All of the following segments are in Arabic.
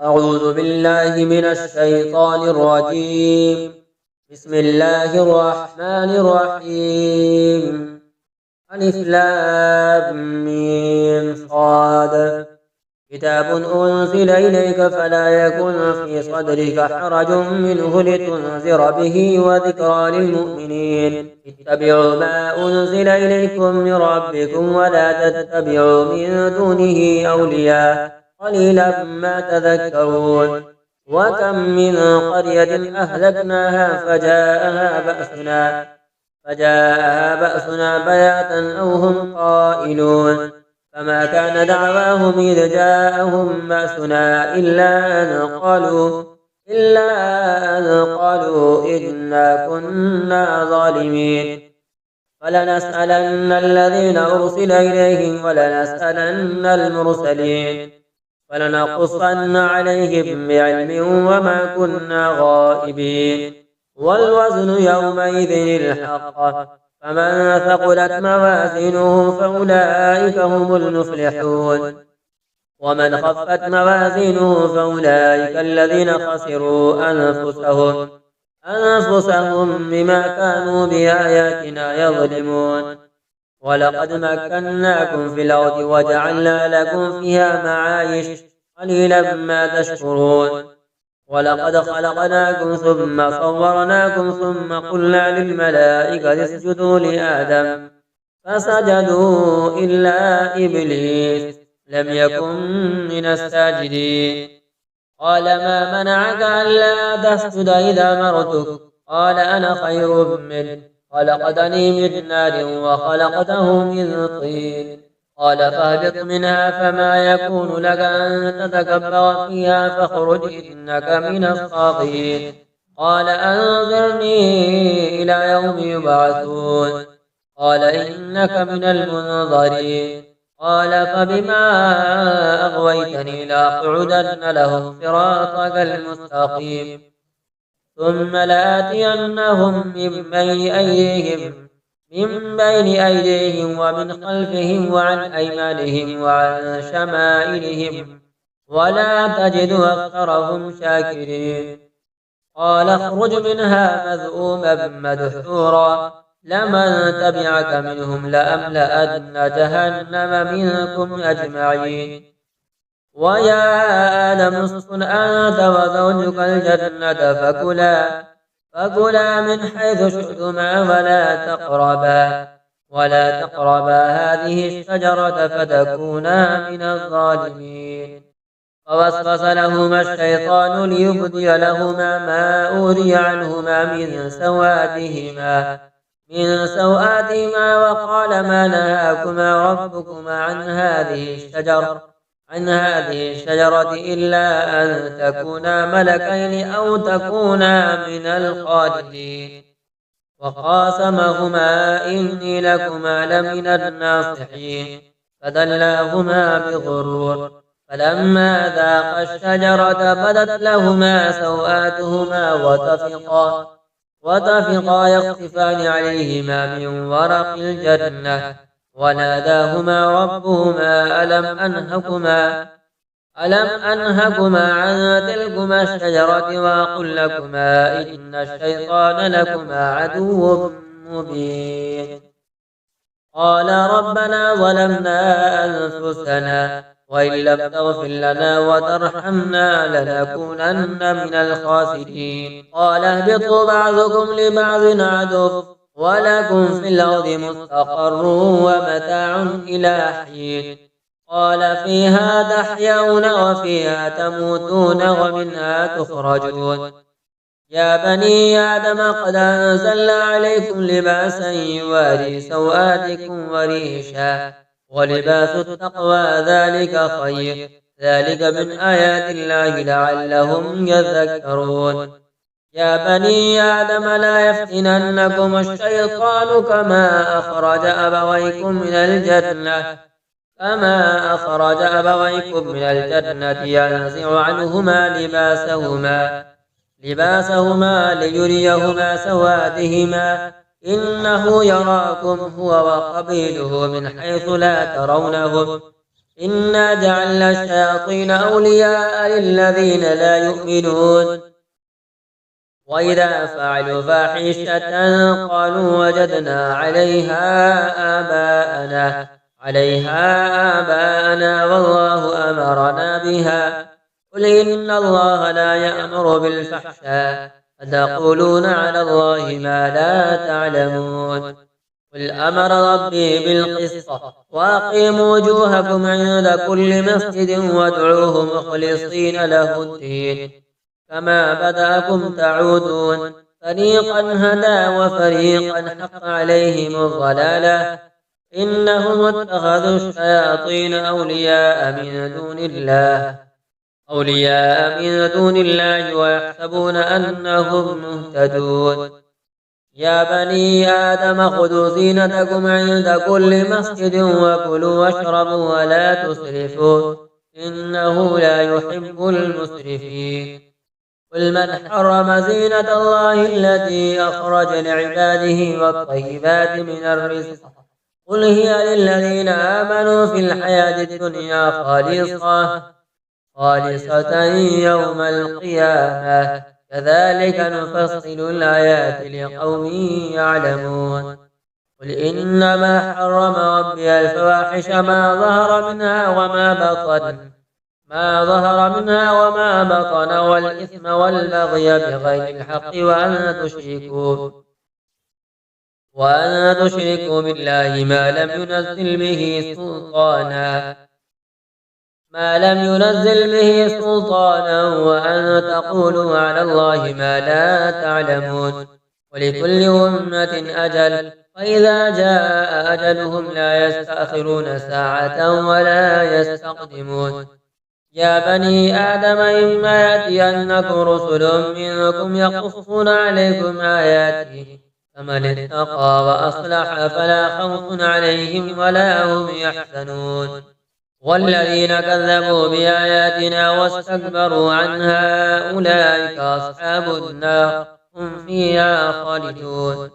أعوذ بالله من الشيطان الرجيم. بسم الله الرحمن الرحيم. ألف لام ميم صاد. كتاب أنزل إليك فلا يكن في صدرك حرج منه لتنذر به وذكرى للمؤمنين. اتبعوا ما أنزل إليكم من ربكم ولا تتبعوا من دونه أولياء قليلا ما تذكرون. وكم من قرية أهلكناها فجاءها بأسنا بياتا أو هم قائلون. فما كان دعواهم إذ جاءهم بأسنا إلا أن قالوا إنا كنا ظالمين. فلنسألن الذين أرسل إليهم ولنسألن المرسلين فلنقصن عليهم بعلم وما كنا غائبين. والوزن يومئذ الحق. فمن ثقلت موازينه فأولئك هم المفلحون. ومن خفت موازينه فأولئك الذين خسروا أنفسهم بما كانوا بآياتنا يظلمون. ولقد مكناكم في الأرض وجعلنا لكم فيها معايش قليلا ما تشكرون. ولقد خلقناكم ثم صورناكم ثم قلنا للملائكة اسجدوا لآدم فسجدوا إلا إبليس لم يكن من الساجدين. قال ما منعك ألا تسجد إذا مرتك؟ قال أنا خير منه خلقتني من نار وخلقته من طين. قال فاهبط منها فما يكون لك أن تتكبر فيها فاخرج إنك من الصاغرين. قال أنظرني إلى يوم يبعثون. قال إنك من المنظرين. قال فبما أغويتني لأقعدن لهم صراطك المستقيم ثم لآتينهم من بين أيديهم ومن خلفهم وعن أيمانهم وعن شمائلهم ولا تجد أكثرهم شاكرين. قال اخرج منها مذءوما مدحورا لمن تبعك منهم لأملأن جهنم منكم أجمعين. ويا آدم اسكن أنت وزوجك الجنة فكلا من حيث شئتما ولا تقربا هذه الشجرة فتكونا من الظالمين. فوسوس لهما الشيطان ليبدي لهما ما أوري عنهما من سوآتهما وقال ما نهاكما ربكما عن هذه الشجرة إلا أن تكونا ملكين أو تكونا من الخالدين. وقاسمهما إني لكما لمن الناصحين فدلاهما بغرور. فلما ذاقا الشجرة بدت لهما سوآتهما وطفقا يخصفان عليهما من ورق الجنة. وناداهما ربهما ألم أنهكما عن تلكما الشجرة وأقل لكما إن الشيطان لكما عدو مبين. قال ربنا ظلمنا أنفسنا وإن لم تغفر لنا وترحمنا لنكونن من الخاسرين. قال اهبطوا بعضكم لبعض عدو ولكم في الأرض مستقر ومتاع إلى حين. قال فيها تحيون وفيها تموتون ومنها تخرجون. يا بني آدم قد أنزلنا عليكم لباسا يواري سوآتكم وريشا ولباس التقوى ذلك خير ذلك من آيات الله لعلهم يذكرون. يا بني آدم لا يفتننكم الشيطان كما أخرج أبويكم من الجنة ينزع عنهما لباسهما ليريهما سواتهما إنه يراكم هو وقبيله من حيث لا ترونهم إنا جعلنا الشياطين أولياء للذين لا يؤمنون وإذا فعلوا فاحشة قالوا وجدنا عليها آباءنا والله أمرنا بها قل إن الله لا يأمر بالفحشاء أتقولون على الله ما لا تعلمون قل أمر ربي بالقسط وأقيموا وجوهكم عند كل مسجد وادعوه مخلصين له الدين كما بدأكم تعودون فريقا هدى وفريقا حق عليهم الضلالة إنهم اتخذوا الشياطين أولياء من دون الله ويحسبون أنهم مهتدون يا بني آدم خذوا زينتكم عند كل مسجد وكلوا واشربوا ولا تسرفوا إنه لا يحب المسرفين قل من حرم زينة الله التي أخرج لعباده والطيبات من الرزق قل هي للذين آمنوا في الحياة الدنيا خالصة يوم القيامة كذلك نفصل الآيات لقوم يعلمون قل إنما حرم ربي الفواحش ما ظهر منها وما بطن والإثم والبغي بغير الحق وأن تشركوا بالله ما لم ينزل به سلطانا وأن تقولوا على الله ما لا تعلمون ولكل أمة أجل فإذا جاء أجلهم لا يستأخرون ساعة ولا يستقدمون يا بني آدم إما يأتينكم رسل منكم يقصون عليكم آياتي فمن اتقى وأصلح فلا خوف عليهم ولا هم يحزنون والذين كذبوا بآياتنا واستكبروا عنها أولئك أصحاب النار هم فيها خالدون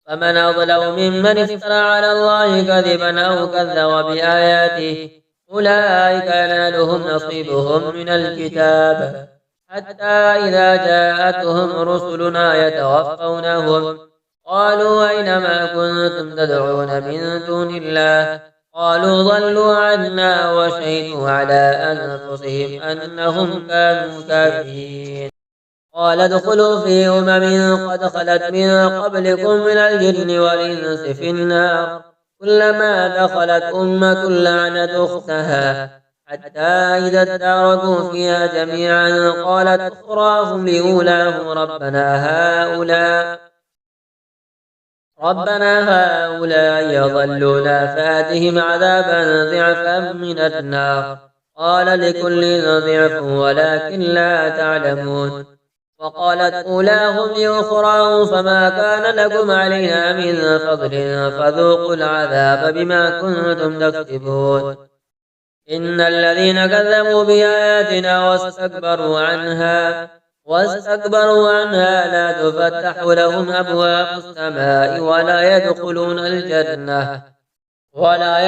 فمن أظلم ممن افترى على الله كذبا أو كذب بآياته أولئك ينالهم نصيبهم من الكتاب حتى إذا جاءتهم رسلنا يتوفونهم قالوا أين ما كنتم تدعون من دون الله قالوا ضلوا عنا وشهدوا على أنفسهم أنهم كانوا كافرين قال ادخلوا في قد خلت من قبلكم من الجن والإنس في النار كلما دخلت أمة لعنت أختها حتى إذا اداركوا فيها جميعا قالت أخراهم لأولاهم ربنا هؤلاء يضلونا فآتهم عذابا ضعفا من النار قال لكل ضعف ولكن لا تعلمون وقالت أولاهم لأخراهم فما كان لكم علينا من فضل فذوقوا العذاب بما كنتم تكسبون إن الذين كذبوا بآياتنا واستكبروا عنها لا تفتح لهم أبواب السماء ولا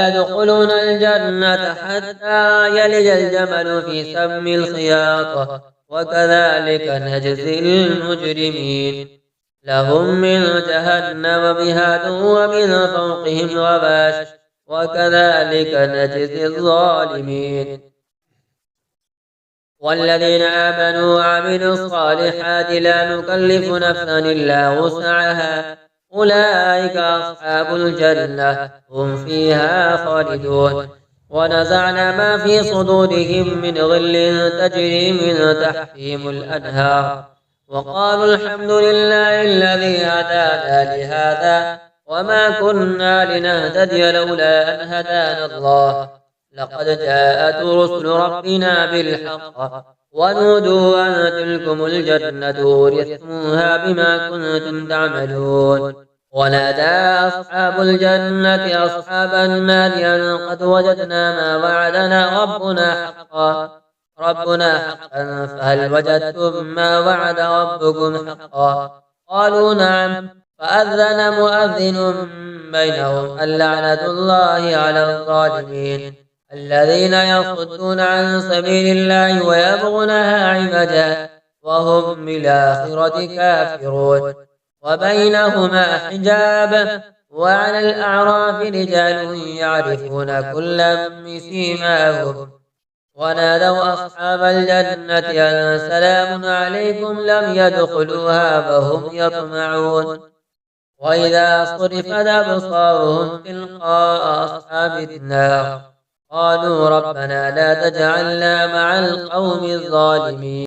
يدخلون الجنة حتى يلج الجمل في سم الخياط وكذلك نجزي المجرمين لهم من جهنم مهاد ومن فوقهم غواش وكذلك نجزي الظالمين والذين آمنوا وعملوا الصالحات لا نكلف نفسا إلا وسعها أولئك أصحاب الجنة هم فيها خالدون ونزعنا ما في صدورهم من غل تجري من تحتهم الأنهار وقالوا الحمد لله الذي هدانا لهذا وما كنا لنهتدي لولا أن هدانا الله لقد جاءت رسل ربنا بالحق ونودوا أن تلكم الجنة أورثتموها بما كنتم تعملون ونادى أصحاب الجنة أصحاب النار أن قد وجدنا ما وعدنا ربنا حقا فهل وجدتم ما وعد ربكم حقا قالوا نعم فأذن مؤذن بينهم اللعنة الله على الظالمين الذين يصدون عن سبيل الله ويبغونها عوجا وهم بالآخرة كافرون وبينهما حجاب وعلى الأعراف رجال يعرفون كلا بسيماهم ونادوا أصحاب الجنة أن سلام عليكم لم يدخلوها وهم يطمعون وإذا صرفت أبصارهم تلقاء أصحاب النار قالوا ربنا لا تجعلنا مع القوم الظالمين